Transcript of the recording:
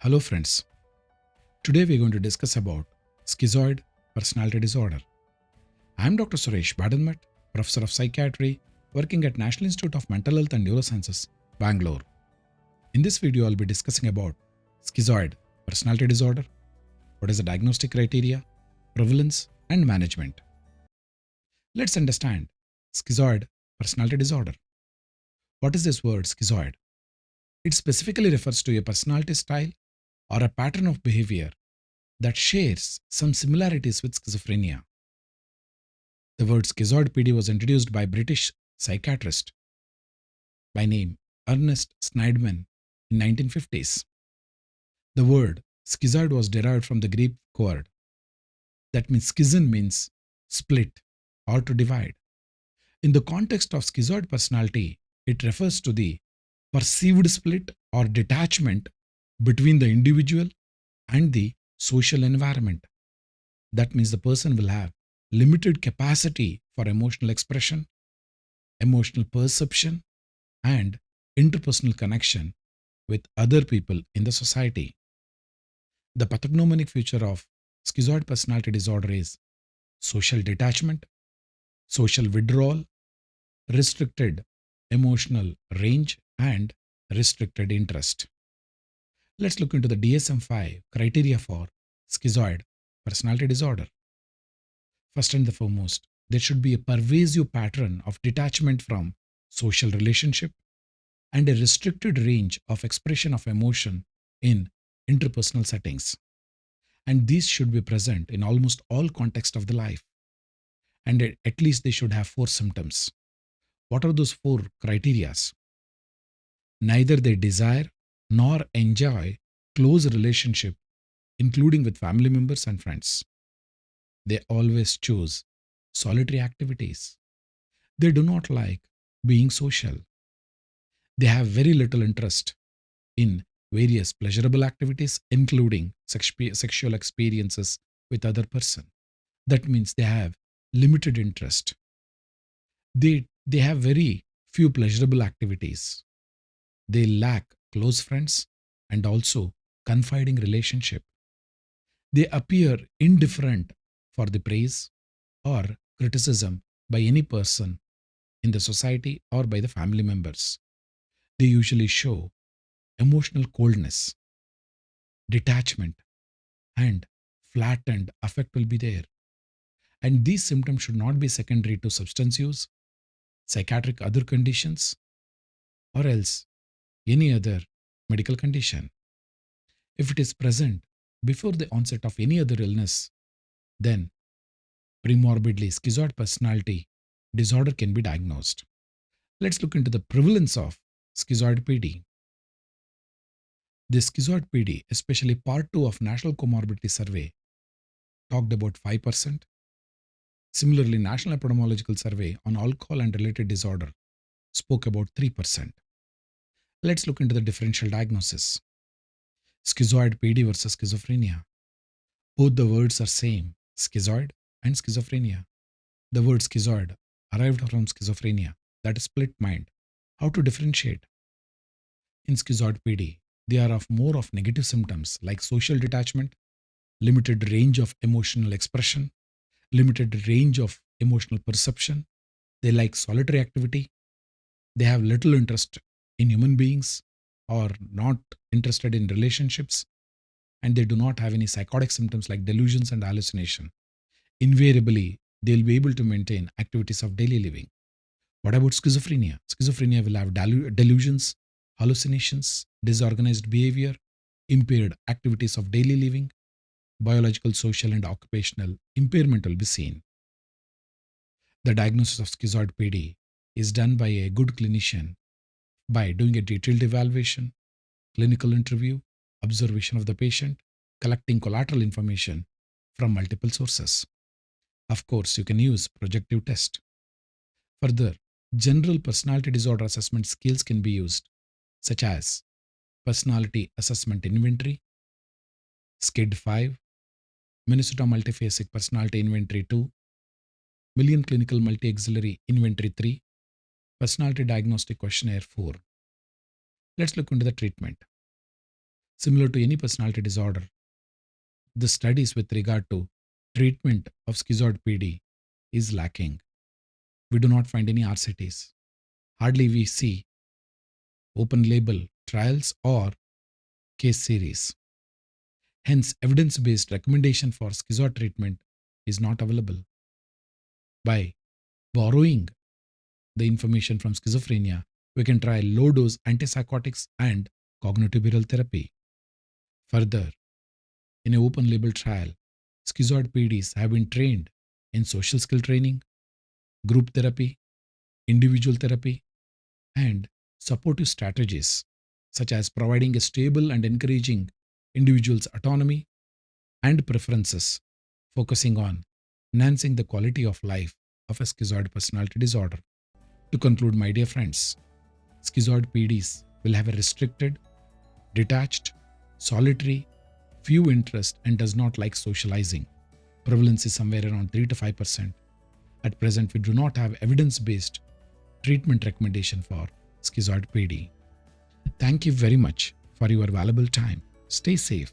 Hello friends. Today we're going to discuss about schizoid personality disorder. I'm Dr. Suresh Badanmat, Professor of Psychiatry, working at National Institute of Mental Health and Neurosciences, Bangalore. In this video, I'll be discussing about schizoid personality disorder, what is the diagnostic criteria, prevalence, and management. Let's understand schizoid personality disorder. What is this word schizoid? It specifically refers to a personality style or a pattern of behavior that shares some similarities with schizophrenia. The word schizoid PD was introduced by British psychiatrist by name Ernest Sneidman in 1950s. The word schizoid was derived from the Greek word that means schism means split or to divide. In the context of schizoid personality, it refers to the perceived split or detachment between the individual and the social environment. That means the person will have limited capacity for emotional expression, emotional perception, and interpersonal connection with other people in the society. The pathognomonic feature of schizoid personality disorder is social detachment, social withdrawal, restricted emotional range, and restricted interest. Let's look into the DSM5 criteria for schizoid personality disorder. First and the foremost, there should be a pervasive pattern of detachment from social relationship and a restricted range of expression of emotion in interpersonal settings. And these should be present in almost all contexts of the life. And at least they should have four symptoms. What are those four criterias? Neither they desire nor enjoy close relationship, including with family members and friends. They always choose solitary activities. They do not like being social. They have very little interest in various pleasurable activities, including sexual experiences with other person. That means they have limited interest. They have very few pleasurable activities. They lack close friends and also confiding relationship. They appear indifferent for the praise or criticism by any person in the society or by the family members. They usually show emotional coldness, detachment, and flattened affect will be there. And these symptoms should not be secondary to substance use, psychiatric other conditions, or else any other medical condition. If it is present before the onset of any other illness, then premorbidly schizoid personality disorder can be diagnosed. Let's look into the prevalence of schizoid PD. This schizoid PD, especially part 2 of National Comorbidity Survey, talked about 5%. Similarly, National Epidemiological Survey on Alcohol and Related Disorder spoke about 3%. Let's look into the differential diagnosis. Schizoid PD versus schizophrenia. Both the words are same, schizoid and schizophrenia. The word schizoid arrived from schizophrenia, that is split mind. How to differentiate? In schizoid PD, they are of more of negative symptoms like social detachment, limited range of emotional expression, limited range of emotional perception. They like solitary activity. They have little interest in human beings or not interested in relationships, and they do not have any psychotic symptoms like delusions and hallucination. Invariably, they'll be able to maintain activities of daily living. What about schizophrenia? Schizophrenia will have delusions, hallucinations, disorganized behavior, impaired activities of daily living, biological, social, and occupational impairment will be seen. The diagnosis of schizoid PD is done by a good clinician by doing a detailed evaluation, clinical interview, observation of the patient, collecting collateral information from multiple sources. Of course, you can use projective test. Further, general personality disorder assessment skills can be used, such as Personality Assessment Inventory, SCID-5, Minnesota Multiphasic Personality Inventory 2, Million Clinical Multi-Auxiliary Inventory 3, Personality Diagnostic Questionnaire 4. Let's look into the treatment. Similar to any personality disorder, the studies with regard to treatment of schizoid PD is lacking. We do not find any RCTs. Hardly we see open label trials or case series. Hence, evidence based recommendation for schizoid treatment is not available. By borrowing the information from schizophrenia, we can try low dose antipsychotics and cognitive behavioral therapy. Further, in an open label trial, schizoid PDs have been trained in social skill training, group therapy, individual therapy, and supportive strategies such as providing a stable and encouraging individuals' autonomy and preferences, focusing on enhancing the quality of life of a schizoid personality disorder. To conclude, my dear friends, schizoid PDs will have a restricted, detached, solitary, few interest, and does not like socializing. Prevalence is somewhere around 3 to 5%. At present, we do not have evidence based treatment recommendation for schizoid PD. Thank you very much for your valuable time. Stay safe